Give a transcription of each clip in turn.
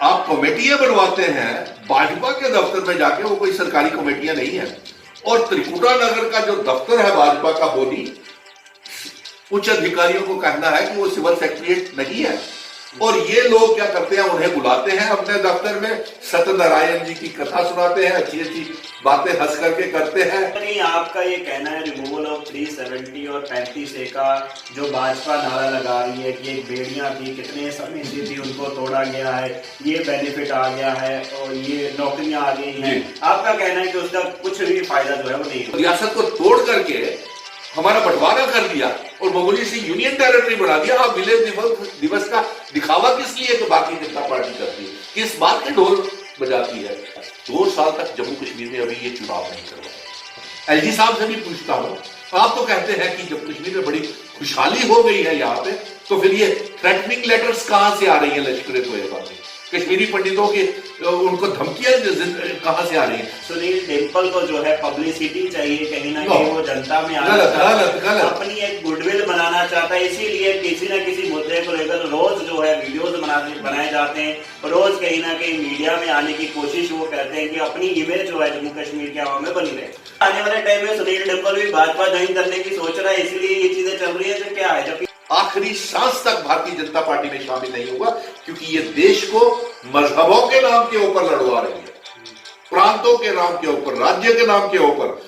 आप कमेटियां बनवाते हैं भाजपा के दफ्तर में जाके, वो कोई सरकारी कमेटियां नहीं है। और त्रिकुटा नगर का जो दफ्तर है भाजपा का, बोनी उच्च अधिकारियों को कहना है कि वो सिविल सेक्रेटरीट नहीं है। और ये लोग क्या करते हैं, उन्हें बुलाते हैं अपने दफ्तर में, सत्यनारायण जी की कथा सुनाते हैं, अच्छी अच्छी बातें हंस करके करते हैं। नहीं, आपका ये कहना है रिमूवल ऑफ 370 और 35A का जो भाजपा नारा लगा रही है कि एक बेड़ियां थी, कितने समय से थी, उनको तोड़ा गया है, ये बेनिफिट आ गया है और ये नौकरियां आ गई हैं, आपका कहना है कि उसका कुछ भी फायदा जो है वो नहीं। रियासत को तोड़ करके हमारा बंटवारा कर दिया और मामूली सी यूनियन टेरिटरी बना दिया। आप विलेज दिवस का दिखावा किस लिए कि बाकी जनता पार्टी करती है, किस बात के ढोल बजाती है। 2 साल तक जम्मू कश्मीर में अभी ये चुनाव नहीं करवाया। एलजी साहब से भी पूछता हूं, आप तो कहते हैं कि जम्मू कश्मीर में बड़ी खुशहाली हो गई है यहाँ पे, तो फिर ये थ्रेटनिंग लेटर्स कहां से आ रही है लश्कर-ए-तोयबा में? कश्मीरी पंडितों की उनको धमकियां कहां से आ रही है? सुनील डिम्पल को जो है पब्लिसिटी चाहिए, कहीं ना कहीं वो जनता में अपनी एक गुडविल बनाना चाहता है, इसीलिए किसी न किसी मुद्दे को लेकर रोज जो है वीडियोस बनाए जाते हैं, रोज कहीं ना कहीं मीडिया में आने की कोशिश वो करते हैं कि अपनी इमेज जो है जम्मू कश्मीर के हवा में बनी रहे। आने वाले टाइम में सुनील डिम्पल भी भाजपा ज्वाइन करने की सोच रहा है, इसीलिए ये चीजें चल रही है। जो क्या है, जबकि आखिरी सांस तक भारतीय जनता पार्टी में शामिल नहीं होगा, क्योंकि ये देश को मजहबों के नाम के ऊपर लड़वा रही है, प्रांतों के नाम के ऊपर, राज्य के नाम के ऊपर।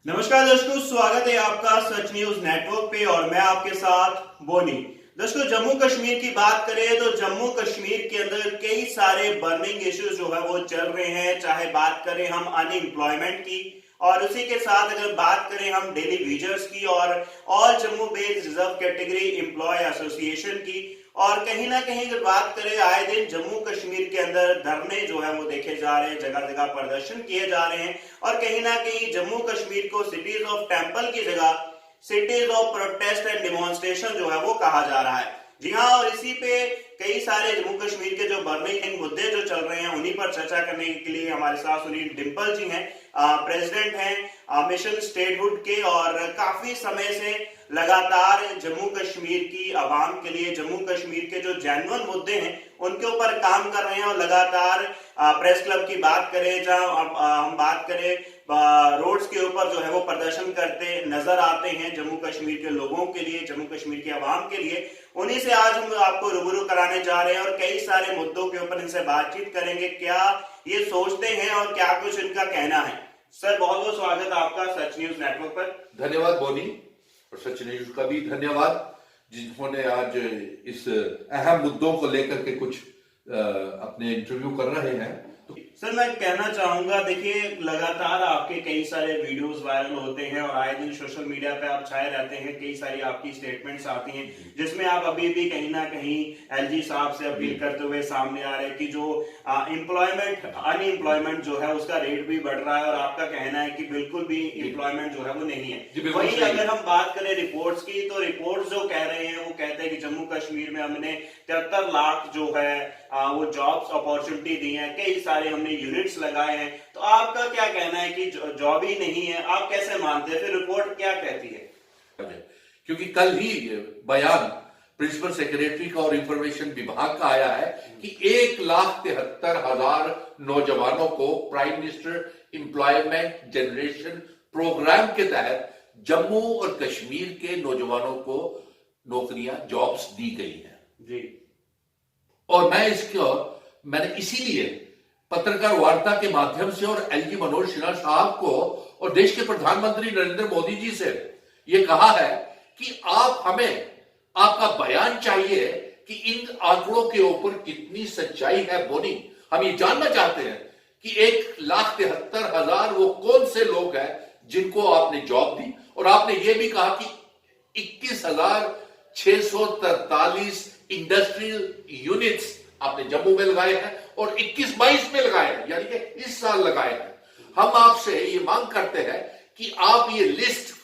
नमस्कार दोस्तों, स्वागत है आपका सच न्यूज नेटवर्क पे और मैं आपके साथ बोनी। दोस्तों, जम्मू कश्मीर की बात करें तो जम्मू कश्मीर के अंदर कई सारे बर्निंग इश्यूज जो है वो चल रहे हैं। चाहे बात करें हम अनएम्प्लॉयमेंट की, और उसी के साथ अगर बात करें हम डेली वेजर्स की और all Jammu based reserve category employ association की, और कहीं ना कहीं अगर बात करें आए दिन जम्मू कश्मीर के अंदर धरने जो है वो देखे जा रहे हैं, जगह जगह प्रदर्शन किए जा रहे हैं, और कहीं ना कहीं जम्मू कश्मीर को सिटीज ऑफ टेम्पल की जगह cities of protest and demonstration जो है वो कहा जा रहा है। जी हाँ, और इसी पे कई सारे जम्मू कश्मीर के जो बर्निंग मुद्दे जो चल रहे हैं उन्हीं पर चर्चा करने के लिए हमारे साथ सुनील डिम्पल जी हैं, प्रेसिडेंट हैं मिशन स्टेटहुड के, और काफी समय से लगातार जम्मू कश्मीर की आवाम के लिए, जम्मू कश्मीर के जो जेन्युइन मुद्दे हैं उनके ऊपर काम कर रहे हैं। और लगातार प्रेस क्लब की बात करें, जहां हम बात करें रोड्स के ऊपर जो है वो प्रदर्शन करते नजर आते हैं जम्मू कश्मीर के लोगों के लिए, जम्मू कश्मीर की आवाम के लिए। उन्हीं से आज हम आपको रूबरू कराने जा रहे हैं और कई सारे मुद्दों के ऊपर इनसे बातचीत करेंगे, क्या ये सोचते हैं और क्या कुछ इनका कहना है। सर, बहुत बहुत स्वागत आपका सच न्यूज नेटवर्क पर। धन्यवाद बोनी, और सच न्यूज का भी धन्यवाद जिन्होंने आज इस अहम मुद्दों को लेकर के कुछ अपने इंटरव्यू कर रहे हैं। सर, मैं कहना चाहूंगा, देखिए लगातार आपके कई सारे वीडियोस वायरल होते हैं और आए दिन सोशल मीडिया पे आप छाए रहते हैं, कई सारी आपकी स्टेटमेंट्स आती हैं जिसमें आप अभी भी कहीं ना कहीं एलजी साहब से अपील करते हुए सामने आ रहे हैं कि जो अनएम्प्लॉयमेंट जो है उसका रेट भी बढ़ रहा है, और आपका कहना है कि बिल्कुल भी एम्प्लॉयमेंट जो है वो नहीं है। वहीं अगर हम बात करें रिपोर्ट्स की, तो रिपोर्ट्स जो कह रहे हैं वो कहते हैं कि जम्मू कश्मीर में हमने 73 लाख जो है वो जॉब्स अपॉर्चुनिटी दी है, कई सारे हमने यूनिट्स लगाए हैं। तो आपका क्या कहना है कि जॉब ही नहीं है, आप कैसे मानते हैं, फिर रिपोर्ट क्या कहती है? क्योंकि कल ही बयान प्रिंसिपल सेक्रेटरी का और इंफॉर्मेशन विभाग का आया है कि 1,73,000 नौजवानों को prime minister employment generation programme के तहत जम्मू और कश्मीर के नौजवानों को नौकरियां, जॉब्स दी गई हैं जी। और मैंने इसीलिए पत्रकार वार्ता के माध्यम से और एलजी मनोज सिन्हा साहब को और देश के प्रधानमंत्री नरेंद्र मोदी जी से यह कहा है कि आप हमें आपका बयान चाहिए कि इन आंकड़ों के ऊपर कितनी सच्चाई है। बोनी, हम ये जानना चाहते हैं कि 1,73,000 वो कौन से लोग हैं जिनको आपने जॉब दी, और आपने ये भी कहा कि 21,643 इंडस्ट्रियल यूनिट्स आपने जम्मू में लगाए हैं और 21-22 में लगाए हैं, यानी कि इस साल लगाए हैं। हम आपसे ये मांग करते हैं कि आप ये लिस्ट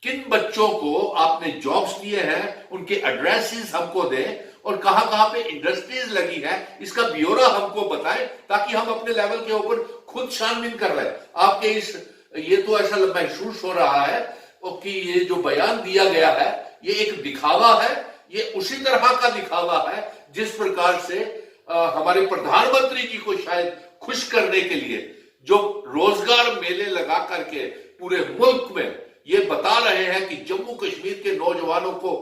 किन बच्चों को आपने जॉब्स दिए हैं उनके एड्रेसेस हमको दें, और कहां कहां पे इंडस्ट्रीज लगी है इसका ब्यौरा हमको बताएं, ताकि हम अपने लेवल के ऊपर खुद छानबीन कर रहे हैं। आपके ये तो ऐसा महसूस हो रहा है कि ये जो बयान दिया गया है ये एक दिखावा है, ये उसी तरह का दिखावा है जिस प्रकार से हमारे प्रधानमंत्री जी को शायद खुश करने के लिए जो रोजगार मेले लगा करके पूरे मुल्क में ये बता रहे हैं कि जम्मू कश्मीर के नौजवानों को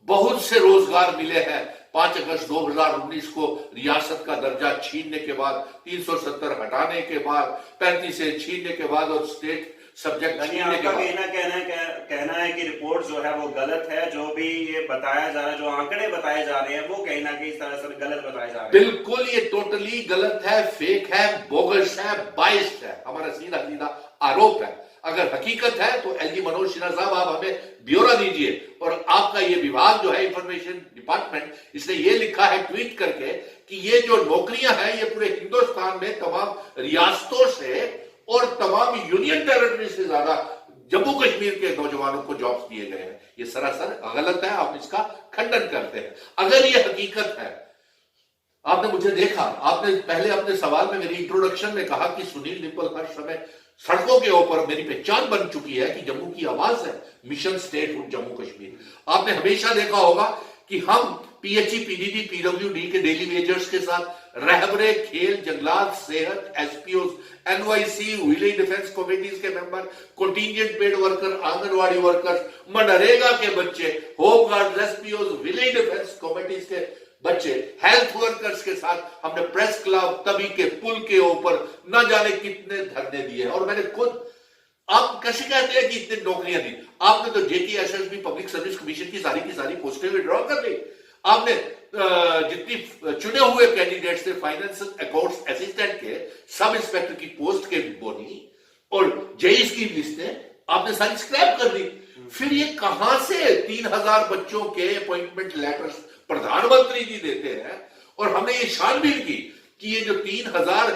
बहुत से रोजगार मिले हैं। 5 अगस्त 2019 को रियासत का दर्जा छीनने के बाद, 370 हटाने के बाद, 35 से छीनने के बाद और स्टेट सब्जेक्ट छीनने के बाद कहना है कि रिपोर्ट जो है वो गलत है। जो भी ये बताया जा रहा है, जो आंकड़े बताए जा रहे हैं, वो कहीं ना कहीं इस तरह से गलत बताए जा रहे हैं। बिल्कुल ये टोटली गलत है, फेक है, बोगस है, बाइस्ड है। हमारा सीधा सीधा आरोप है। अगर हकीकत है तो एलजी मनोज सिन्हा साहब आप हमें ब्यौरा दीजिए। और आपका ये विभाग जो है इंफॉर्मेशन डिपार्टमेंट, इसने ये लिखा है ट्वीट करके कि ये जो नौकरियां हैं ये पूरे हिंदुस्तान में तमाम रियासतों से और तमाम यूनियन टेरिटरी से ज्यादा जम्मू कश्मीर के नौजवानों को जॉब्स दिए गए हैं। ये सरासर गलत है, आप इसका खंडन करते हैं। अगर ये हकीकत है, आपने मुझे देखा, आपने पहले अपने सवाल में मेरी इंट्रोडक्शन में कहा कि सुनील डिम्पल हर समय सड़कों के ऊपर मेरी पहचान बन चुकी है कि जम्मू की आवाज है, मिशन स्टेटहुड जम्मू कश्मीर। आपने हमेशा देखा होगा कि हम पीएचई, पीडीडी, पीडब्ल्यूडी के डेली वेजर्स के साथ रहबरे, खेल, जंगलात, सेहत, SPO, NYC, village defence committees के member, contingent paid worker, anganwadi workers, MNREGA के बच्चे, home guard, SPO, village defence committees के बच्चे, हेल्थ वर्कर्स के साथ हमने प्रेस क्लब, तभी के पुल के ऊपर न जाने कितने धरने दिए। और मैंने खुद, आप कैसे कहते हैं कि इतनी नौकरियां दी? आपने तो जेटीएसएसबी पब्लिक सर्विस कमीशन की सारी पोस्टें विड्रॉ कर दी। आपने जितनी चुने हुए कैंडिडेट्स थे फाइनेंस अकाउंट्स असिस्टेंट के, सब इंस्पेक्टर की पोस्ट के बोनी और जेईस की लिस्टें आपने सारी स्क्रैप कर दी। फिर ये कहां से 3000 बच्चों के अपॉइंटमेंट लेटर्स प्रधानमंत्री जी देते हैं? और हमने ये छानबीन की कि ये जो 3000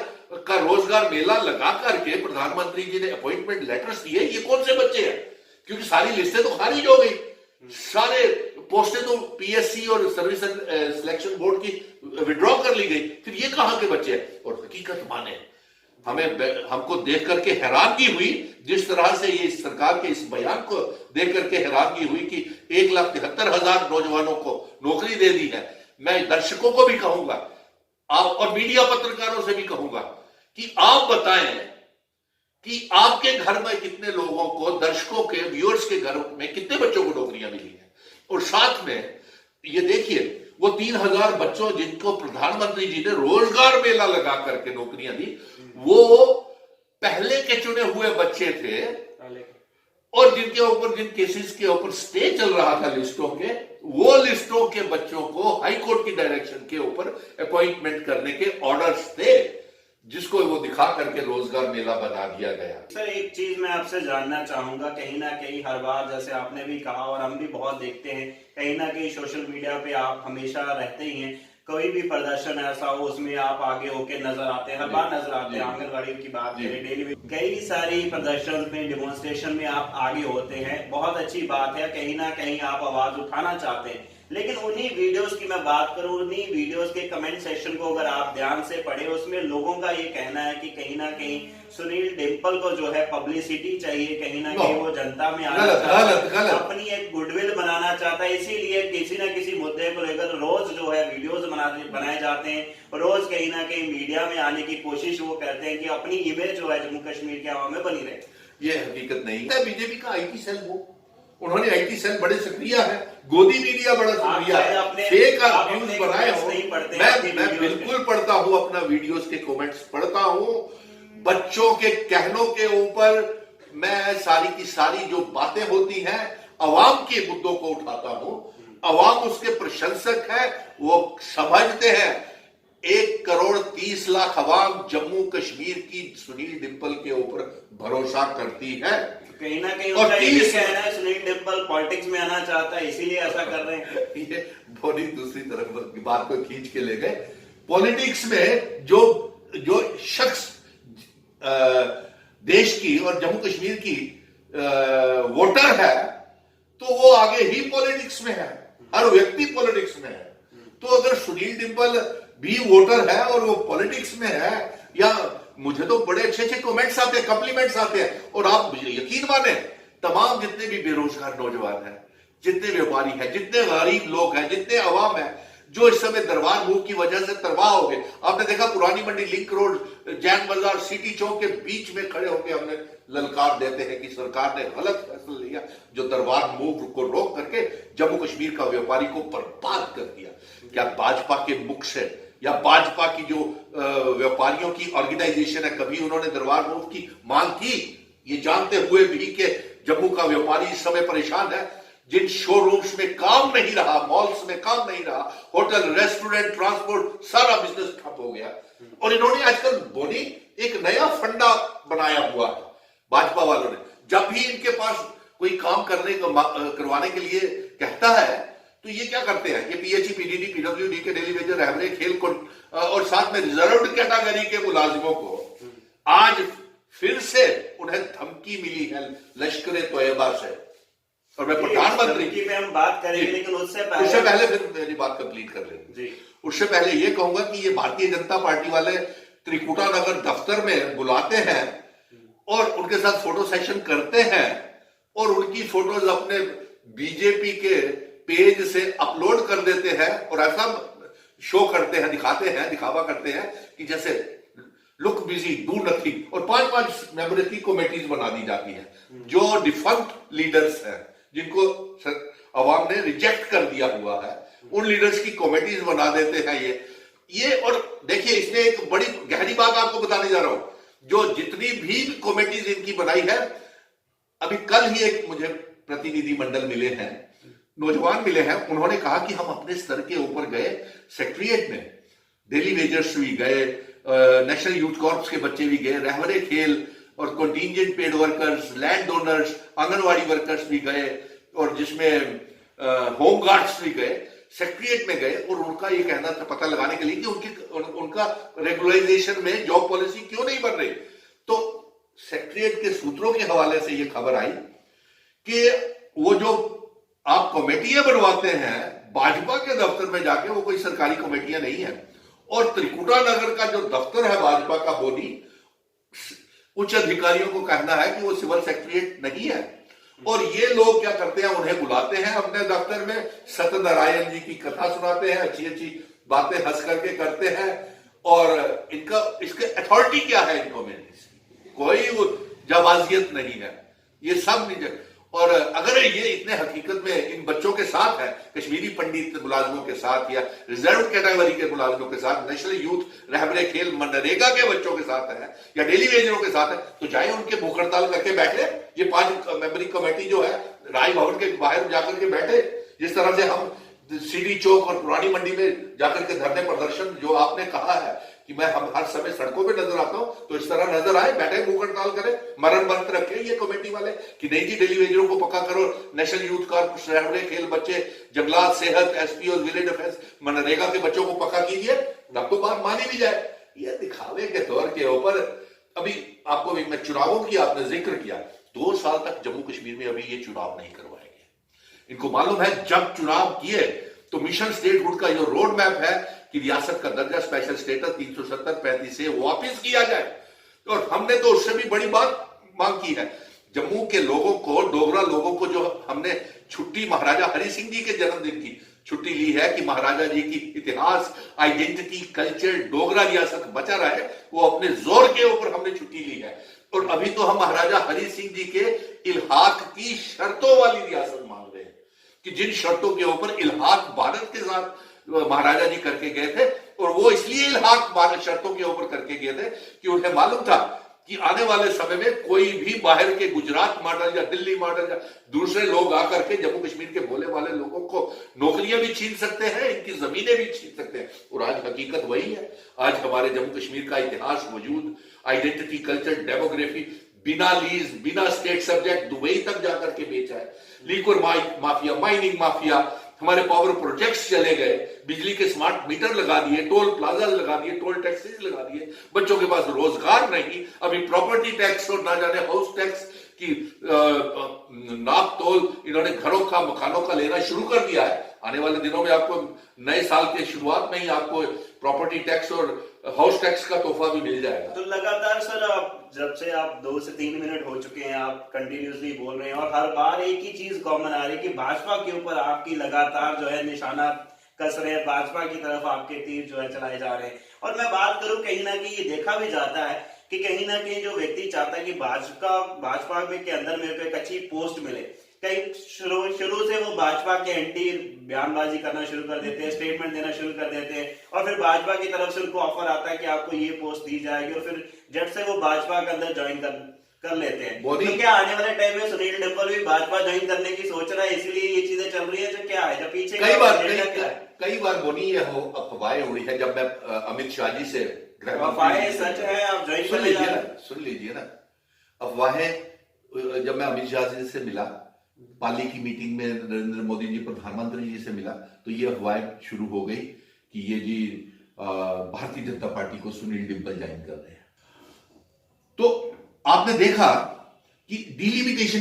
का रोजगार मेला लगा करके प्रधानमंत्री जी ने अपॉइंटमेंट लेटर्स दिए, ये कौन से बच्चे हैं? क्योंकि सारी लिस्टें तो खारिज हो गई, सारे पोस्टें तो पीएससी और सर्विस सिलेक्शन बोर्ड की विड्रॉ कर ली गई। फिर ये कहां के बच्चे हैं? और हकीकत माने हमको देख करके हैरानगी हुई, जिस तरह से ये सरकार के इस बयान को देख करके हैरानगी हुई कि 1,73,000 नौजवानों को नौकरी दे दी है। मैं दर्शकों को भी कहूंगा और मीडिया पत्रकारों से भी कहूंगा कि आप बताएं कि आपके घर में कितने लोगों को, दर्शकों के, व्यूअर्स के घर में कितने बच्चों को नौकरियां मिली हैं। और साथ में ये देखिए वो 3000 बच्चों जिनको प्रधानमंत्री जी ने रोजगार मेला लगा करके नौकरियां दी, वो पहले के चुने हुए बच्चे थे और जिन केसेस के ऊपर स्टे चल रहा था लिस्टों के, वो लिस्टों के बच्चों को हाई कोर्ट की डायरेक्शन के ऊपर अपॉइंटमेंट करने के ऑर्डर्स थे, जिसको वो दिखा करके रोजगार मेला बना दिया गया। सर एक चीज मैं आपसे जानना चाहूंगा, कहीं ना कहीं हर बार जैसे आपने भी कहा और हम भी बहुत देखते हैं, कहीं ना कहीं सोशल मीडिया पे आप हमेशा रहते ही हैं, कोई भी प्रदर्शन ऐसा हो उसमें आप आगे होके नजर आते हैं, हर बार नजर आते हैं। आंगनबाड़ी की बात करें, डेली कई सारी प्रदर्शन में, डेमोन्स्ट्रेशन में आप आगे होते हैं, बहुत अच्छी बात है, कहीं ना कहीं आप आवाज उठाना चाहते हैं। लेकिन उन्हीं वीडियोस की मैं बात करूं, उन्हीं वीडियोस के कमेंट सेक्शन को अगर आप ध्यान से पढ़े, उसमें लोगों का ये कहना है कि कहीं ना कहीं सुनील डिम्पल को जो है पब्लिसिटी चाहिए, कहीं ना कहीं वो जनता में आना चाहता है, अपनी एक गुडविल बनाना चाहता है, इसीलिए किसी ना किसी मुद्दे को लेकर रोज जो है वीडियोस बनाए जाते हैं, रोज कहीं ना कहीं मीडिया में आने की कोशिश वो करते हैं कि अपनी इमेज जो है जम्मू कश्मीर के आवाम में बनी रहे। ये हकीकत नहीं है। बीजेपी का आईटी सेल वो, उन्होंने आईटी सेल बड़े सक्रिय है, गोदी मीडिया बड़ा सक्रिय है, फेक न्यूज बनाए हो। मैं बिल्कुल पढ़ता हूं, अपना वीडियोस के कमेंट्स पढ़ता हूं, बच्चों के कहनों के ऊपर मैं सारी की सारी जो बातें होती हैं अवाम के मुद्दों को उठाता हूं। अवाम उसके प्रशंसक है, वो समझते हैं 1,30,00,000 अवाम जम्मू कश्मीर की सुनील डिम्पल के ऊपर भरोसा करती है। कहीं ना कहीं उनका ये कहना है सुनील डिम्पल पॉलिटिक्स में आना चाहता है, इसीलिए ऐसा कर रहे हैं। ये बोनी दूसरी तरफ बात को खींच के ले गए। पॉलिटिक्स में जो शख्स देश की और जम्मू कश्मीर की वोटर है, तो वो आगे ही पॉलिटिक्स में है, हर व्यक्ति पॉलिटिक्स में है। तो अगर सुनील डिम्पल भी वोटर है और वो पॉलिटिक्स में है, या मुझे तो बड़े अच्छे अच्छे कमेंट्स आते हैं, कॉम्प्लीमेंट्स आते हैं, और आप यकीन माने तमाम जितने भी बेरोजगार नौजवान हैं, जितने व्यापारी हैं, जितने गरीब लोग हैं, जितने अवाम हैं, जो इस समय दरबार मूव की वजह से तबाह हो गए। आपने देखा पुरानी मंडी, लिंक रोड, जैन बाजार, सिटी चौक के बीच में खड़े होकर हमने ललकार देते हैं कि सरकार ने गलत फैसला लिया जो दरबार मूव को रोक करके जम्मू कश्मीर का व्यापारी को बर्बाद कर दिया। क्या भाजपा के मुख से या भाजपा की जो व्यापारियों की ऑर्गेनाइजेशन है, कभी उन्होंने दरबार मूव की मांग की? ये जानते हुए भी कि जम्मू का व्यापारी इस समय परेशान है, जिन शोरूम्स में काम नहीं रहा, मॉल्स में काम नहीं रहा, होटल, रेस्टोरेंट, ट्रांसपोर्ट, सारा बिजनेस ठप हो गया। और इन्होंने आजकल बोनी एक नया फंडा बनाया हुआ है भाजपा वालों ने। जब भी इनके पास कोई काम करवाने के लिए कहता है तो ये क्या करते हैं, ये पीएचई, पीडीडी, पीडब्ल्यूडी के डेली वेजर, रहबरे, खेल को और साथ में रिजर्व्ड कैटेगरी के मुलाजिमों को आज फिर से उन्हें धमकी मिली है लश्कर तोयबा से। और मैं प्रधानमंत्री की हम बात करेंगे, लेकिन उससे पहले फिर मेरी बात कंप्लीट कर लेंगे। उससे पहले ये कहूंगा कि ये भारतीय जनता पार्टी वाले त्रिकुटा नगर दफ्तर में बुलाते हैं और उनके साथ फोटो सेशन करते हैं और उनकी फोटोज अपने बीजेपी के पेज से अपलोड कर देते हैं और ऐसा शो करते हैं, दिखाते हैं, दिखावा करते हैं कि जैसे लुक बिजी, डू नथिंग। और 5-5 मेंबर की कमेटीज बना दी जाती है जो डिफंक्ट लीडर्स हैं, जिनको अवाम ने रिजेक्ट कर दिया हुआ है, उन लीडर्स की कमेटीज बना देते हैं ये। और देखिए, इसमें एक बड़ी गहरी बात आपको बताने जा रहा हूं, जो जितनी भी कमेटीज इनकी बनाई है, अभी कल ही एक मुझे प्रतिनिधि मंडल मिले हैं, नौजवान मिले हैं, उन्होंने कहा कि हम अपने स्तर के ऊपर गए, सेक्रेटरीट में डेली वेजर्स भी गए, नेशनल यूथ कॉर्प्स के बच्चे भी गए, रहबरे खेल और contingent paid workers, land owners, anganwadi workers भी गए और जिसमें होम गार्ड्स भी गए, सेक्रेटरीट में गए और उनका ये कहना था पता लगाने के लिए कि उनका रेगुलराइजेशन में जॉब पॉलिसी क्यों नहीं बन रही। तो सेक्रेटरीट के सूत्रों के हवाले से ये खबर आई कि वो जो आप कमेटियां बनवाते हैं भाजपा के दफ्तर में जाके, वो कोई सरकारी कमेटियां नहीं है। और त्रिकुटा नगर का जो दफ्तर है भाजपा का बोनी, उच्च अधिकारियों को कहना है कि वो सिविल सेक्रेटरीट नहीं है। और ये लोग क्या करते हैं, उन्हें बुलाते हैं अपने दफ्तर में, सत्यनारायण जी की कथा सुनाते हैं, अच्छी अच्छी बातें हंस करके करते हैं। और इनका इसके अथॉरिटी क्या है इनको में, कोई जवाजियत नहीं है, ये सब नहीं। और अगर ये इतने हकीकत में इन बच्चों के साथ है, कश्मीरी पंडित मुलाजिमों के साथ या रिजर्व कैटेगरी के मुलाजिमों के साथ, नेशनल यूथ, रहबरे खेल, मनरेगा के बच्चों के साथ है या डेली वेजरों के साथ है, तो चाहे उनके भूख हड़ताल करके बैठे। ये 5 मेंबरी कमेटी जो है राय भवन के बाहर जाकर के बैठे, जिस तरह से हम सीडी चौक और पुरानी मंडी में जाकर के धरने प्रदर्शन, जो आपने कहा है कि मैं हम हर समय सड़कों पे नजर आता हूं, तो इस तरह नजर आए, बैठे भूख हड़ताल करें, मरण व्रत रखे ये कमेटी वाले कि नहीं जी डेली वेजरों को पक्का करो, नेशनल यूथ कॉर्प्स, रहबरे खेल बच्चे, जंगलात, सेहत, एसपी और विलेज डिफेंस, मनरेगा के बच्चों को पक्का कीजिए, तब तो बात मानी भी जाए। ये दिखावे के तौर के ऊपर अभी आपको मैं चुनावों की आपने जिक्र किया, 2 साल तक जम्मू कश्मीर में अभी ये चुनाव नहीं करवाएंगे। इनको मालूम है जब चुनाव किए तो मिशन स्टेटहुड का जो रोड मैप है कि रियासत का दर्जा, स्पेशल स्टेटस 370-35 से वापिस किया जाए। और हमने तो उससे भी बड़ी बात मांग की है, जम्मू के लोगों को, डोगरा लोगों को जो हमने छुट्टी महाराजा हरि सिंह जी के जन्मदिन की छुट्टी ली है कि महाराजा जी की इतिहास, आइडेंटिटी, कल्चर, डोगरा रियासत बचा रहे, वो अपने जोर के ऊपर हमने छुट्टी ली है। और अभी तो हम महाराजा हरि सिंह जी के इल्हाक की शर्तों वाली रियासत मांग रहे हैं कि जिन शर्तों के ऊपर इल्हाक भारत के साथ महाराजा जी करके गए थे, और वो इसलिए इल्हाक भारत शर्तों के ऊपर करके गए थे कि उन्हें मालूम था कि आने वाले समय में कोई भी बाहर के गुजरात मॉडल या दिल्ली मॉडल या दूसरे लोग आकर के जम्मू कश्मीर के बोले वाले लोगों को नौकरियां भी छीन सकते हैं, इनकी जमीनें भी छीन सकते हैं। और आज हकीकत वही है। आज हमारे जम्मू कश्मीर का इतिहास मौजूद, आइडेंटिटी, कल्चर, डेमोग्राफी बिना लीज, बिना स्टेट सब्जेक्ट दुबई तक जाकर के बेचा है। लिक्विड माफिया, माइनिंग माफिया, हमारे पावर प्रोजेक्ट्स चले गए, बिजली के स्मार्ट मीटर लगा दिए, टोल प्लाजा लगा दिए, टोल टैक्सेस लगा दिए, बच्चों के पास रोजगार नहीं, अभी प्रॉपर्टी टैक्स और ना जाने हाउस टैक्स की नाप तोल इन्होंने घरों का, मकानों का लेना शुरू कर दिया है। आने वाले दिनों में आपको नए साल के शुरुआत में ही आपको प्रॉपर्टी टैक्स और हाउस टैक्स का तोहफा भी मिल जाएगा। तो लगातार सर, आप जब से आप 2 से 3 मिनट हो चुके हैं, आप कंटिन्यूसली बोल रहे हैं और हर बार एक ही चीज कॉमन आ रही है कि भाजपा के ऊपर आपकी लगातार जो है निशाना कस रहे हैं, भाजपा की तरफ आपके तीर जो है चलाए जा रहे हैं। और मैं बात करूं, कहीं ना कहीं ये देखा भी जाता है कि कहीं ना कहीं जो व्यक्ति चाहता है कि भाजपा में के अंदर मेरे को एक अच्छी पोस्ट मिले, कहीं शुरू से वो भाजपा के एंटी बयानबाजी करना शुरू कर देते हैं, स्टेटमेंट देना शुरू कर देते हैं, और फिर भाजपा की तरफ से उनको ऑफर आता है कि आपको ये पोस्ट दी जाएगी, और फिर जट से वो भाजपा के अंदर ज्वाइन कर लेते हैं। तो क्या आने वाले टाइम में सुनील डिम्पल भी भाजपा ज्वाइन करने की सोच रहा है, इसलिए ये चीजें चल रही है, जो क्या है, जो पीछे कई बार बोनी ये हो अफवाहें उड़ी है। जब मैं अमित शाह जी से अफवाहें सच है, आप ज्वाइन कर लीजिए, सुन लीजिए ना अफवाहें। जब मैं अमित शाह जी से मिला, पाली की मीटिंग में नरेंद्र मोदी जी प्रधानमंत्री जी से मिला, तो ये अफवाहें शुरू हो गई कि ये जी भारतीय जनता पार्टी को सुनील डिम्पल ज्वाइन कर रहे हैं। तो आपने देखा कि डिलिमिटेशन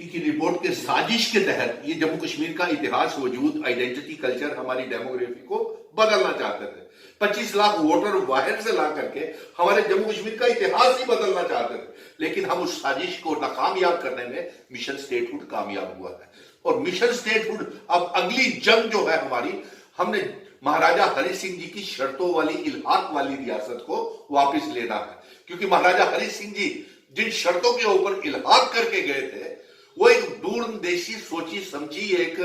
की रिपोर्ट के साजिश के तहत ये जम्मू कश्मीर का इतिहास, वजूद, आइडेंटिटी, कल्चर, हमारी डेमोग्राफी को बदलना चाहते थे। 25 लाख वोटर बाहर से ला करके हमारे जम्मू कश्मीर का इतिहास ही बदलना चाहते थे। लेकिन हम उस साजिश को नाकामयाब करने में मिशन स्टेटहुड कामयाब हुआ है। और मिशन स्टेटहुड, अब अगली जंग जो है हमारी, हमने महाराजा हरि सिंह जी की शर्तों वाली इल्हाक वाली रियासत को वापस लेना है। क्योंकि महाराजा हरि सिंह जी जिन शर्तों के ऊपर इल्हाक करके गए थे, वो एक दूरंदेशी, सोची समझी एक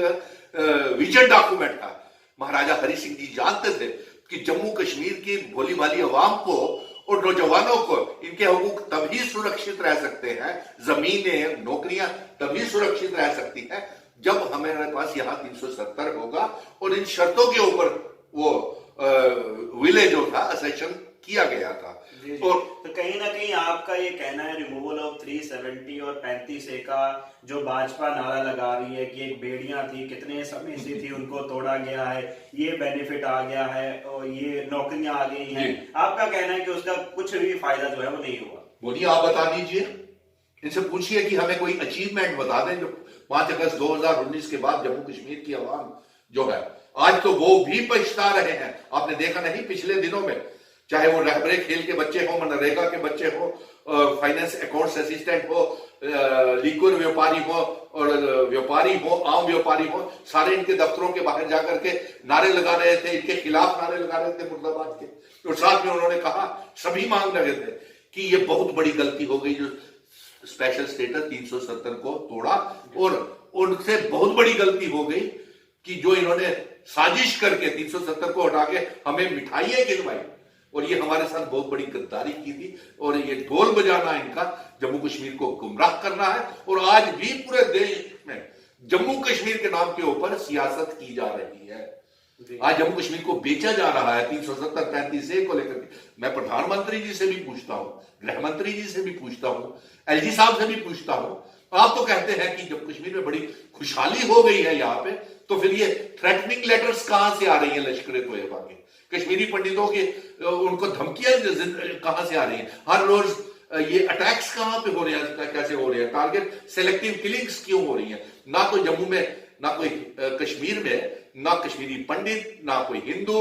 विजन डॉक्यूमेंट था। महाराजा हरि सिंह जी जानते थे कि जम्मू कश्मीर की भोली भाली अवाम को और नौजवानों को इनके हकूक तभी सुरक्षित रह सकते हैं, जमीनें, नौकरियां तभी सुरक्षित रह सकती हैं जब हमारे पास यहाँ 370 होगा। और इन शर्तों के ऊपर वो विलेज जो था असेशन किया गया था। और तो कहीं ना कहीं आपका ये कहना है, रिमूवल ऑफ 370 और 35A का जो भाजपा नारा लगा रही है कि एक बेड़ियां थी, कितने समय से थी, उनको तोड़ा गया है, ये बेनिफिट आ गया है और ये नौकरियां आ गई हैं, आपका कहना है कि उसका कुछ भी फायदा जो है वो नहीं हुआ? बोलिए, आप बता दीजिए, इनसे पूछिए कि हमें कोई अचीवमेंट बता दें जो 5 अगस्त 2019 के बाद जम्मू कश्मीर की आवाम जो है, आज तो वो भी पछता रहे हैं। आपने देखा नहीं पिछले दिनों में, चाहे वो रहबरे खेल के बच्चे हो, मनरेगा के बच्चे हो, फाइनेंस अकाउंट्स असिस्टेंट हो, लिक्विड व्यापारी हो और व्यापारी हो, आम व्यापारी हो, सारे इनके दफ्तरों के बाहर जाकर के नारे लगा रहे थे, इनके खिलाफ नारे लगा रहे थे मुर्दाबाद के। और साथ में उन्होंने कहा, सभी मांग रहे थे कि ये बहुत बड़ी गलती हो गई जो स्पेशल स्टेटस 370 को तोड़ा, और उनसे बहुत बड़ी गलती हो गई कि जो इन्होंने साजिश करके 370 को हटा के हमें मिठाइयां खिलवाई, और ये हमारे साथ बहुत बड़ी गद्दारी की थी। और ये ढोल बजाना इनका जम्मू कश्मीर को गुमराह करना है। और आज भी पूरे देश में जम्मू कश्मीर के नाम के ऊपर सियासत की जा रही है। आज जम्मू कश्मीर को बेचा जा रहा है 370 35A को लेकर के। मैं प्रधानमंत्री जी से भी पूछता हूं, गृह मंत्री जी से भी पूछता हूं, एलजी साहब से भी पूछता हूं, आप तो कहते हैं कि जम्मू कश्मीर में बड़ी खुशहाली हो गई है यहाँ पे, तो फिर ये थ्रेटनिंग लेटर्स कहां से आ रही है लश्कर तोयबा के? कश्मीरी पंडितों के उनको धमकियां कहां से आ रही हैं? हर रोज ये अटैक्स कहां पे हो रहे हैं, कैसे हो रहे हैं? टारगेट सेलेक्टिव किलिंग्स क्यों हो रही हैं? ना तो जम्मू में, ना कोई कश्मीर में, ना कश्मीरी पंडित, ना कोई हिंदू,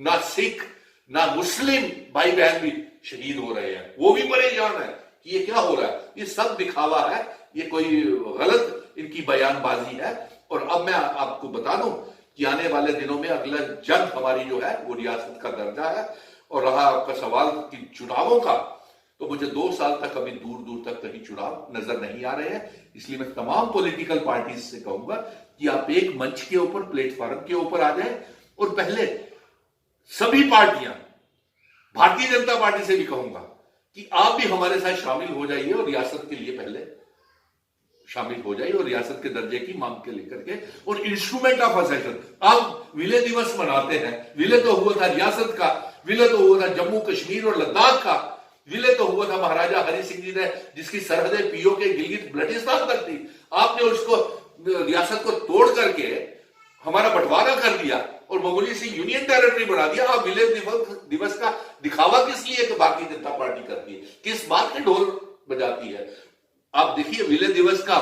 ना सिख, ना मुस्लिम भाई बहन भी शहीद हो रहे हैं, वो भी परेशान है कि ये क्या हो रहा है। ये सब दिखावा है, ये कोई गलत इनकी बयानबाजी है। और अब मैं आपको बता दूं कि आने वाले दिनों में अगला जंग हमारी जो है वो रियासत का दर्जा है। और रहा आपका सवाल कि चुनावों का, तो मुझे 2 साल तक अभी दूर दूर तक कहीं चुनाव नजर नहीं आ रहे हैं। इसलिए मैं तमाम पॉलिटिकल पार्टीज से कहूंगा कि आप एक मंच के ऊपर, प्लेटफॉर्म के ऊपर आ जाए, और पहले सभी पार्टियां, भारतीय जनता पार्टी से भी कहूंगा कि आप भी हमारे साथ शामिल हो जाइए और रियासत के लिए पहले शामिल हो जाइए, और रियासत के दर्जे की मांग के लेकर के, और इंस्ट्रूमेंट ऑफ असेशन। आप विलय दिवस मनाते हैं, विलय तो हुआ था रियासत का, विलय तो हुआ था जम्मू कश्मीर और लद्दाख का, विलय तो हुआ था महाराजा हरि सिंह जी ने, जिसकी सरहदें पीओ के गिलगित बल्टिस्तान तक थी। आपने उसको, रियासत को तोड़ करके हमारा बंटवारा कर दिया और मंगोली से यूनियन टेरिटरी बना दिया। आप विलय दिवस का दिखावा किस लिए तो भारतीय जनता पार्टी करती है, किस बात के ढोल बजाती है? आप देखिए विलय दिवस का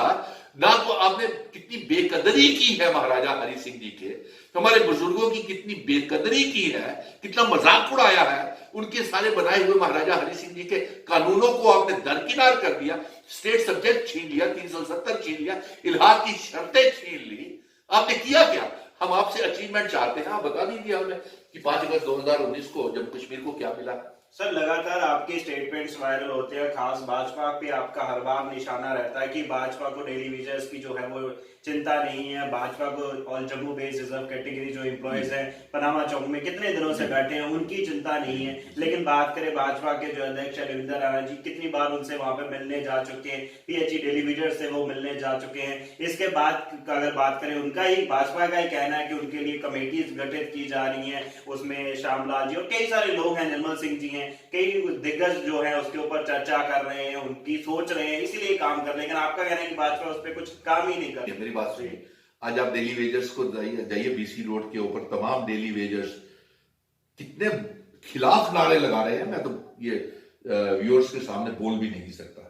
ना तो आपने कितनी बेकदरी की है महाराजा हरि सिंह जी के, हमारे बुजुर्गों की कितनी बेकदरी की है, कितना मजाक उड़ाया है, उनके सारे बनाए हुए महाराजा हरि सिंह जी के कानूनों को आपने दरकिनार कर दिया, स्टेट सब्जेक्ट छीन लिया, 370 छीन लिया, इल्हाक की शर्तें छीन ली। आपने किया क्या? हम आपसे अचीवमेंट चाहते हैं, आप बता दीजिए हमें कि 5 अगस्त 2019 को जम्मू कश्मीर को क्या मिला। सर लगातार आपके स्टेटमेंट्स वायरल होते हैं, खास भाजपा पे आपका हर बार निशाना रहता है कि भाजपा को डेली वेजर्स की जो है वो चिंता नहीं है, भाजपा को और जम्मू बेस्ड रिजर्व कैटेगरी जो एम्प्लॉयज हैं पनामा चौक में कितने दिनों से बैठे हैं उनकी चिंता नहीं है। लेकिन बात करें भाजपा के जो अध्यक्ष है रविंदर राणा जी, कितनी बार उनसे वहां पे मिलने जा चुके हैं, पीएचई डेली वेजर्स से वो मिलने जा चुके हैं। इसके बाद अगर बात करें उनका ही भाजपा का ही कहना है कि उनके लिए कमेटीज गठित की जा रही है, उसमें श्यामलाल जी और कई सारे लोग हैं, निर्मल सिंह जी हैं, कई दिग्गज जो है उसके ऊपर चर्चा कर रहे हैं, उनकी सोच रहे हैं, इसीलिए काम कर रहे हैं। लेकिन आपका कहना है कि भाजपा उस पर कुछ काम ही नहीं कर रही। मेरी बात सुनिए, आज आप डेली वेजर्स को जाइए बीसी रोड के ऊपर, तमाम डेली वेजर्स कितने खिलाफ नारे लगा रहे हैं, मैं तो ये व्यूअर्स के सामने बोल भी नहीं सकता।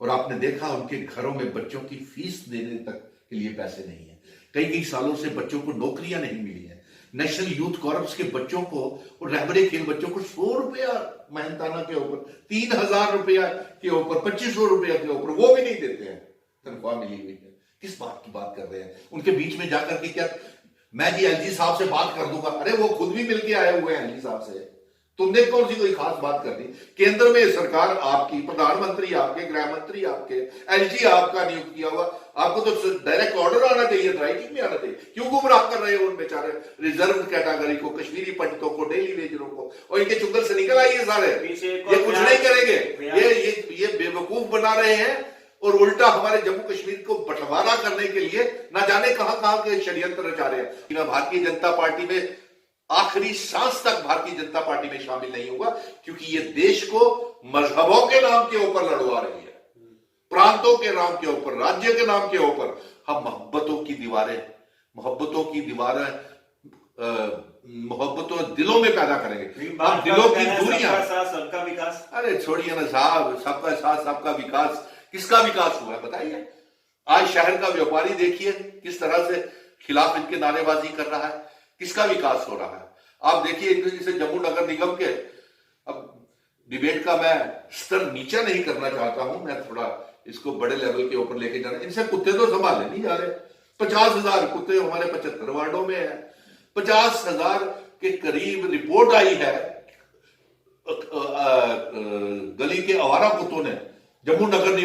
और आपने देखा उनके घरों में बच्चों की फीस देने तक के लिए पैसे नहीं है, कई कई सालों से बच्चों को नौकरियां नहीं मिली है। नेशनल यूथ कॉर्प्स के बच्चों को और रहबरे खेल बच्चों को 100 रुपया मेहनताना के ऊपर, 3000 रुपया के ऊपर, 2500 रुपया के ऊपर वो भी नहीं देते हैं, तनख्वाह मिली हुई है। किस बात की बात कर रहे हैं? उनके बीच में जाकर के क्या मैं जी एलजी साहब से बात कर दूंगा? अरे वो खुद भी मिलके आए हुए हैं एलजी साहब से, तुमने कौन सी कोई खास बात कर दी? केंद्र में सरकार आपकी, प्रधानमंत्री आपके, गृह मंत्री आपके, एलजी आपका नियुक्त किया हुआ, आपको तो डायरेक्ट ऑर्डर आना चाहिए, राइटिंग में आना चाहिए। क्यों गुमराह कर रहे हो उन बेचारे रिजर्व कैटेगरी को, कश्मीरी पंडितों को, डेली वेजरों को? और इनके चुंगल से निकल आइए सारे, ये कुछ नहीं करेंगे, ये बेवकूफ बना रहे हैं और उल्टा हमारे जम्मू कश्मीर को बंटवारा करने के लिए ना जाने कहां कहां के षड्यंत्र रचा रहे हैं। मैं भारतीय जनता पार्टी में आखिरी सांस तक भारतीय जनता पार्टी में शामिल नहीं होगा, क्योंकि ये देश को मजहबों के नाम के ऊपर लड़वा रही है, प्रांतों के नाम के ऊपर, राज्य के नाम के ऊपर। हम मोहब्बतों की दीवारें मोहब्बतों दिलों में पैदा करेंगे, हम दिलों की दूरियां। सबका विकास, अरे छोड़िए ना साहब, सबका साथ सबका विकास, किसका विकास हुआ है बताइए? आज शहर का व्यापारी देखिए किस तरह से खिलाफ इनके नारेबाजी कर रहा है, किसका विकास हो रहा है? आप देखिए जैसे जम्मू नगर निगम के, अब डिबेट का मैं स्तर नीचा नहीं करना चाहता हूं, मैं थोड़ा इसको बड़े लेवल के ऊपर लेके जाना। इनसे कुत्ते तो संभाले नहीं जा रहे। 50,000 कुत्ते हमारे 75 वार्डों में है, 50,000 के करीब रिपोर्ट आई है गली के आवारा कुत्तों ने। जम्मू नगर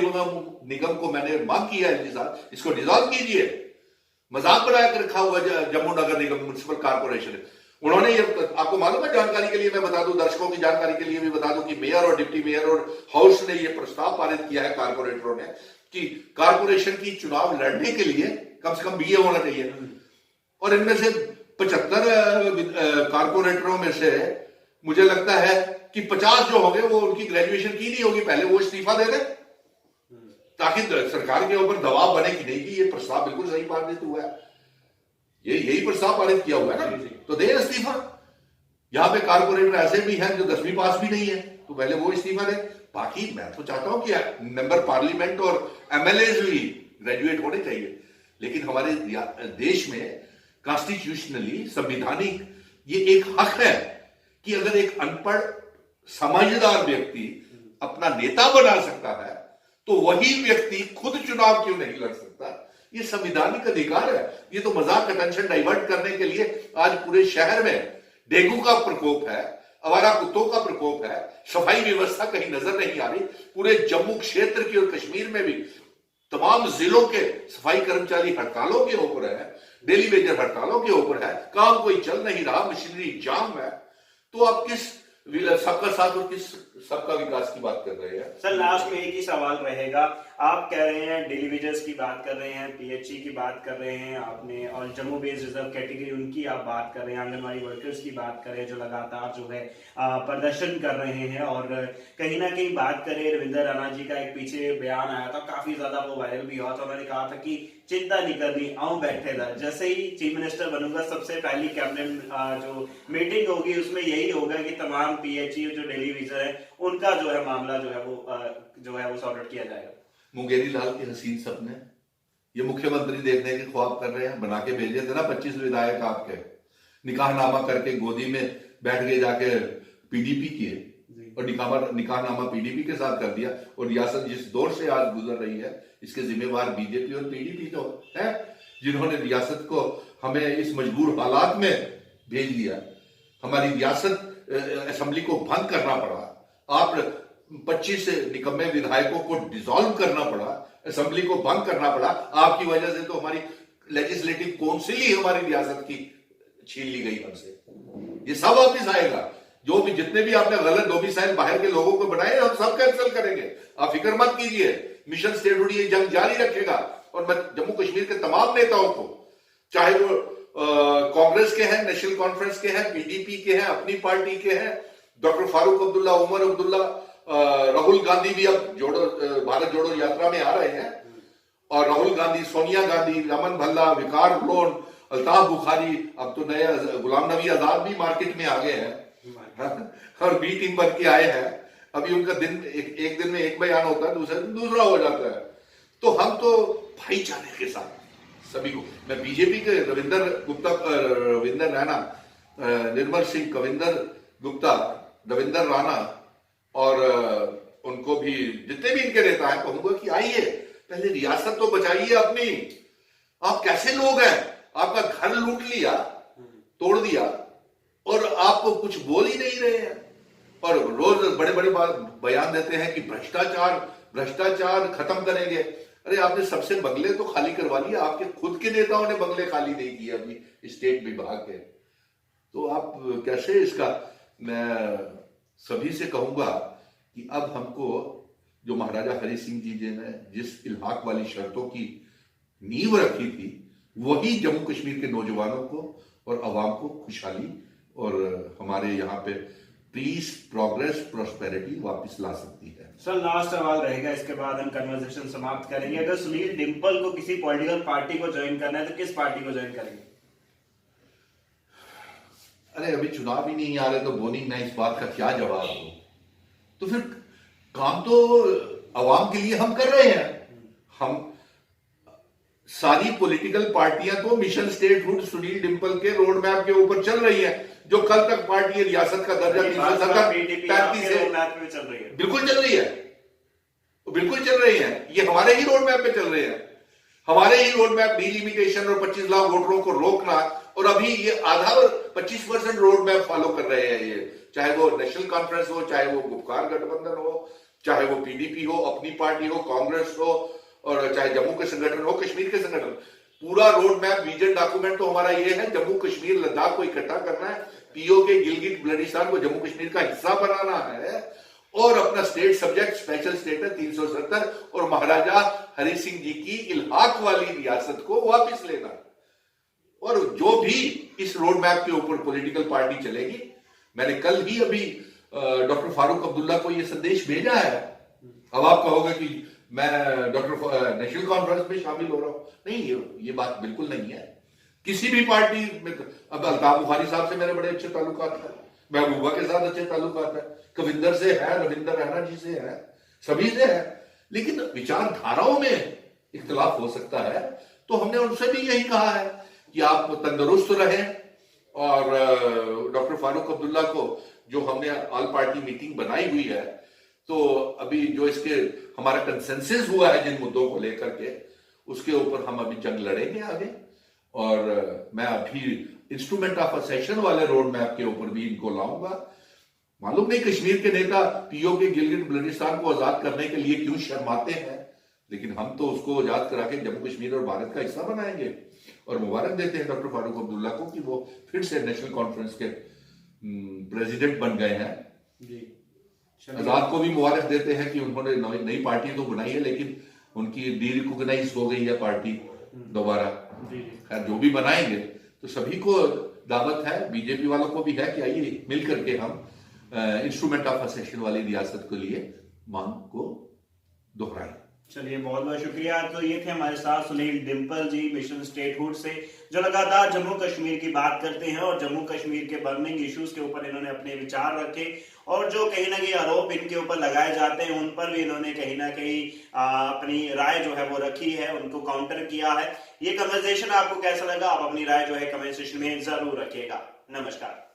निगम को मैंने मांग की है एलजी साहब, इसको डिसॉल्व कीजिए। मजाक बनाया कर रखा हुआ जम्मू नगर निगम म्युनिसिपल कारपोरेशन। उन्होंने ये, आपको मालूम है, जानकारी के लिए मैं बता दूं, दर्शकों की जानकारी के लिए भी बता दूं कि मेयर और डिप्टी मेयर और हाउस ने यह प्रस्ताव पारित किया है कारपोरेटरों ने कि कारपोरेशन की चुनाव लड़ने के लिए कम से कम बीए होना चाहिए। और इनमें से 75 कारपोरेटरों में से मुझे लगता है कि 50 जो होंगे वो उनकी ग्रेजुएशन की नहीं होगी, पहले वो इस्तीफा दे दें ताकि सरकार के ऊपर दबाव बने कि नहीं कि ये प्रस्ताव बिल्कुल सही पारित हुआ है, यही प्रस्ताव पारित किया हुआ है ना, तो दे इस्तीफा। यहां पे कारपोरेटर ऐसे भी हैं जो 10वीं पास भी नहीं है, तो पहले वो इस्तीफा दे। बाकी मैं तो चाहता हूं कि मेंबर पार्लियामेंट और एमएलए भी ग्रेजुएट होने चाहिए, लेकिन हमारे देश में कॉन्स्टिट्यूशनली, संवैधानिक ये एक हक है कि अगर एक अनपढ़ समझदार व्यक्ति अपना नेता बना सकता है तो वही व्यक्ति खुद चुनाव क्यों नहीं लड़ सकता? ये संवैधानिक अधिकार है। ये तो मजाक का टेंशन डाइवर्ट करने के लिए आज पूरे शहर में डेंगू का प्रकोप है, आवारा कुत्तों का प्रकोप है, सफाई व्यवस्था कहीं नजर नहीं आ रही। पूरे जम्मू क्षेत्र की और कश्मीर में भी तमाम जिलों के सफाई कर्मचारी हड़तालों के ऊपर है, डेली वेजर हड़तालों के ऊपर है, काम कोई चल नहीं रहा, मशीनरी जाम है। तो आप किस सबका साथ और किस सबका विकास की बात कर रहे हैं? सर लास्ट में एक ही सवाल रहेगा, आप कह रहे हैं डेली वेजर्स की बात कर रहे हैं, पीएचई की बात कर रहे हैं आपने, और जम्मू बेस्ड रिजर्व कैटेगरी उनकी आप बात कर रहे हैं, आंगनबाड़ी वर्कर्स की बात कर रहे हैं जो लगातार जो है प्रदर्शन कर रहे हैं। और कहीं ना कहीं बात करें, रविंदर राणा जी का एक पीछे बयान आया था, काफी ज्यादा वो वायरल भी हुआ था। उन्होंने कहा था कि चिंता नहीं करनी, आऊं बैठे था, जैसे ही चीफ मिनिस्टर बनूंगा सबसे पहली कैबिनेट जो मीटिंग होगी उसमें यही होगा कि तमाम पीएचई जो डेली वेजर है उनका जो है मामला जो है वो सॉर्ट आउट किया जाएगा। मुंगेरी लाल के हसीन सपने ये मुख्यमंत्री देखने के ख्वाब कर रहे हैं, बना के भेजे थे ना 25 विधायक आपके, निकाहनामा करके गोदी में बैठ गए जाके पीडीपी किए और निकाहनामा पीडीपी के साथ कर दिया। और रियासत जिस दौर से आज गुजर रही है इसके जिम्मेवार बीजेपी और पीडीपी तो है, जिन्होंने रियासत को हमें इस मजबूर हालात में भेज दिया, हमारी रियासत असेंबली को भंग करना पड़ा, आप 25 निकम्मे विधायकों को डिसॉल्व करना पड़ा, असेंबली को भंग करना पड़ा। आपकी वजह से तो हमारी लेजिस्लेटिव काउंसिल ही हमारी रियासत की छीन ली गई हमसे। ये सब वापिस आएगा, जो भी जितने भी आपने गलत डोमिसाइल बाहर के लोगों को बनाए हम सब कैंसिल करेंगे, आप फिक्र मत कीजिए। मिशन स्टेटहुड ये जंग जारी रखेगा और मैं जम्मू कश्मीर के तमाम नेताओं को, चाहे वो कांग्रेस के हैं, नेशनल कॉन्फ्रेंस के हैं, पीडीपी के हैं, अपनी पार्टी के हैं, डॉक्टर फारूक अब्दुल्ला, उमर अब्दुल्ला, राहुल गांधी भी अब भारत जोड़ो यात्रा में आ रहे हैं, और राहुल गांधी, सोनिया गांधी, रमन भल्ला, विकार लोन, अल्ताफ बुखारी, अब तो नया गुलाम नबी आजाद भी मार्केट में आ गए हैं और बी टीम बन के आए हैं। अभी उनका दिन एक दिन में एक बयान होता है, दूसरे दिन दूसरा हो जाता है। तो हम तो भाईचारे के साथ सभी को, मैं बीजेपी के रविंदर रैना, निर्मल सिंह, कविंदर गुप्ता, रविंदर राणा और उनको भी, जितने भी इनके नेता हैं, कहूंगा कि आइए पहले रियासत तो बचाइए अपनी। आप कैसे लोग हैं, आपका घर लूट लिया, तोड़ दिया और आप कुछ बोल ही नहीं रहे हैं, और रोज बड़े बड़े बयान देते हैं कि भ्रष्टाचार खत्म करेंगे। अरे आपने सबसे बंगले तो खाली करवा लिए, आपके खुद के नेताओं ने बंगले खाली नहीं किए अभी स्टेट विभाग के, तो आप कैसे इसका। मैं सभी से कहूंगा कि अब हमको जो महाराजा हरि सिंह जी ने जिस इल्हाक वाली शर्तों की नींव रखी थी, वही जम्मू कश्मीर के नौजवानों को और अवाम को खुशहाली और हमारे यहाँ पे पीस, प्रोग्रेस, प्रोस्पेरिटी वापस ला सकती है। सर लास्ट सवाल रहेगा, इसके बाद हम कन्वर्सेशन समाप्त करेंगे। अगर सुनील डिंपल को किसी पॉलिटिकल पार्टी को ज्वाइन करना है तो किस पार्टी को ज्वाइन करेंगे? अरे अभी चुनाव ही नहीं आ रहे तो बोनी मैं इस बात का क्या जवाब दूं? तो फिर काम तो अवाम के लिए हम कर रहे हैं। हम सारी पॉलिटिकल पार्टियां तो मिशन स्टेटहुड सुनील डिंपल के रोड मैप के ऊपर चल रही है। जो कल तक पार्टी रियासत का दर्जा 370 से चल रही है, बिल्कुल चल रही है, बिल्कुल चल रही है। ये हमारे ही रोड मैप पे चल रहे हैं, हमारे ही रोड मैप डिलिमिटेशन और 25 लाख वोटरों को रोकना, और अभी ये आधा 25% रोड मैप फॉलो कर रहे हैं। ये चाहे वो नेशनल कॉन्फ्रेंस हो, चाहे वो गुपकार गठबंधन हो, चाहे वो पीडीपी हो, अपनी पार्टी हो, कांग्रेस हो, और चाहे जम्मू के संगठन हो, कश्मीर के संगठन, पूरा रोड मैप विजन डॉक्यूमेंट तो हमारा ये है, जम्मू कश्मीर लद्दाख को इकट्ठा करना है, पीओके गिलगिट बल्टिस्तान को जम्मू कश्मीर का हिस्सा बनाना है, और अपना स्टेट सब्जेक्ट स्पेशल स्टेटस 370 और महाराजा हरि सिंह जी की इल्हाक वाली रियासत को वापस लेना। और जो भी इस रोड मैप के ऊपर पॉलिटिकल पार्टी चलेगी, मैंने कल ही अभी डॉक्टर फारूक अब्दुल्ला को यह संदेश भेजा है। अब आप कहोगे कि मैं डॉक्टर नेशनल कॉन्फ्रेंस में शामिल हो रहा हूं, नहीं, ये बात बिल्कुल नहीं है। किसी भी पार्टी में, अब अल्ताफ बुखारी साहब से मेरे बड़े अच्छे ताल्लुकात हैं, महबूबा के साथ अच्छे ताल्लुकात है, कविंदर से है, रविंदर रैना जी से है, सभी से है, लेकिन विचारधाराओं में इख्तिलाफ हो सकता है। तो हमने उनसे भी यही कहा है कि आप तंदुरुस्त रहें, और डॉक्टर फारूक अब्दुल्ला को जो हमने ऑल पार्टी मीटिंग बनाई हुई है, तो अभी जो इसके हमारा कंसेंसस हुआ है जिन मुद्दों को लेकर के, उसके ऊपर हम अभी जंग लड़ेंगे आगे। और मैं अभी इंस्ट्रूमेंट ऑफ असेशन वाले रोड मैप के ऊपर भी इनको लाऊंगा। मालूम नहीं कश्मीर के नेता पीओके गिलगिट बल्टिस्तान को आजाद करने के लिए क्यों शर्माते हैं, लेकिन हम तो उसको आजाद करा के जम्मू कश्मीर और भारत का हिस्सा बनाएंगे। और मुबारक देते हैं डॉक्टर फारूक अब्दुल्ला को कि वो फिर से नेशनल कॉन्फ्रेंस के प्रेसिडेंट बन गए हैं। आजाद को भी मुबारक देते हैं कि उन्होंने नई पार्टी तो बनाई है, लेकिन उनकी डीरिकॉग्नाइज हो गई है पार्टी दोबारा। खैर जो भी बनाएंगे तो सभी को दावत है, बीजेपी वालों को भी है कि आइए मिल करके हम इंस्ट्रूमेंट ऑफ असेशन वाली रियासत के लिए मांग को दोहराएं। चलिए बहुत बहुत शुक्रिया। तो ये थे हमारे साथ सुनील डिंपल जी मिशन स्टेटहुड से, जो लगातार जम्मू कश्मीर की बात करते हैं और जम्मू कश्मीर के बर्निंग इश्यूज के ऊपर इन्होंने अपने विचार रखे, और जो कहीं ना कहीं आरोप इनके ऊपर लगाए जाते हैं उन पर भी इन्होंने कहीं ना कहीं अपनी राय जो है वो रखी है, उनको काउंटर किया है। ये कन्वर्सेशन आपको कैसा लगा? आप अपनी राय जो है कमेंट सेक्शन में जरूर रखिएगा। नमस्कार।